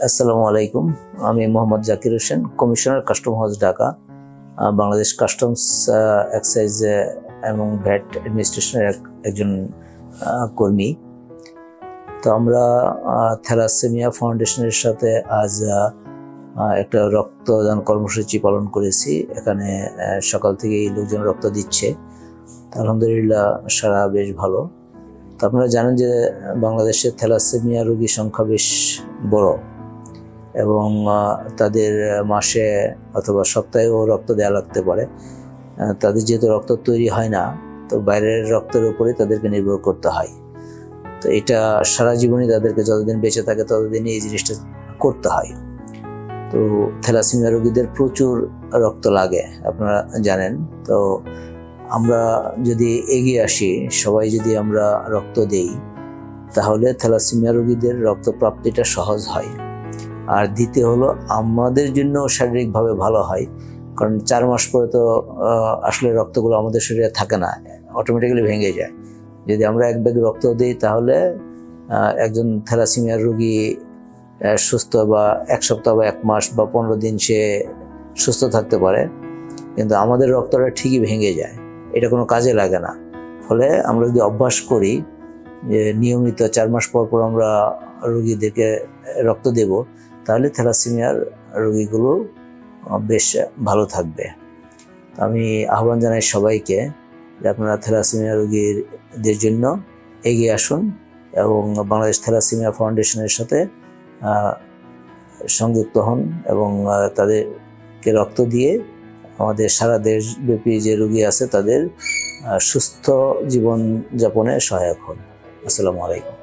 আসসালামু আলাইকুম। আমি Mohammad Zakir Hossain, commissioner custom house Dhaka, Bangladesh customs excise এবং ভ্যাট অ্যাডমিনিস্ট্রেশনের একজন কর্মী। তো আমরা থ্যালাসেমিয়া ফাউন্ডেশনের সাথে আজ একটা রক্তদান কর্মসূচি পালন করেছি। এখানে সকাল থেকেই লোকজন রক্ত দিচ্ছে। আলহামদুলিল্লাহ সারা বেশ ভালো। তো আপনারা জানেন যে বাংলাদেশে থ্যালাসেমিয়া রোগীর সংখ্যা বেশ বড় এবং তাদের মাসে অথবা সপ্তাহেও রক্ত দেওয়া লাগতে পারে। তাদের যেহেতু রক্ত তৈরি হয় না, তো বাইরের রক্তের উপরে তাদেরকে নির্ভর করতে হয়। তো এটা সারা জীবনই তাদেরকে যতদিন বেঁচে থাকে ততদিনই এই জিনিসটা করতে হয়। তো থ্যালাসেমিয়া রোগীদের প্রচুর রক্ত লাগে, আপনারা জানেন। তো আমরা যদি এগিয়ে আসি, সবাই যদি আমরা রক্ত দেই, তাহলে থ্যালাসেমিয়া রোগীদের রক্ত প্রাপ্তিটা সহজ হয়। আর দ্বিতীয় হলো আমাদের জন্য শারীরিকভাবে ভালো হয়, কারণ 4 মাস পরে তো আসলে রক্তগুলো আমাদের শরীরে থাকে না, অটোমেটিক্যালি ভেঙে যায়। যদি আমরা এক ব্যাগ রক্ত দিই তাহলে একজন থ্যালাসেমিয়া রোগী সুস্থ বা 1 সপ্তাহ বা 1 মাস বা 15 দিন সে সুস্থ থাকতে পারে, কিন্তু আমাদের রক্তটা ঠিকই ভেঙে যায়, এটা কোনো কাজে লাগে না। ফলে আমরা যদি অভ্যাস করি যে নিয়মিত 4 মাস পর পর আমরা রোগীদেরকে রক্ত দেব, তাহলে থ্যালাসেমিয়ার রোগীগুলো বেশ ভালো থাকবে। আমি আহ্বান জানাই সবাইকে যে আপনারা থ্যালাসেমিয়া রোগীদের জন্য এগিয়ে আসুন এবং বাংলাদেশ থ্যালাসেমিয়া ফাউন্ডেশনের সাথে সংযুক্ত হন এবং তাদেরকে রক্ত দিয়ে আমাদের সারা দেশব্যাপী যে রোগী আছে তাদের সুস্থ জীবনযাপনে সহায়ক হন। আসসালামু আলাইকুম।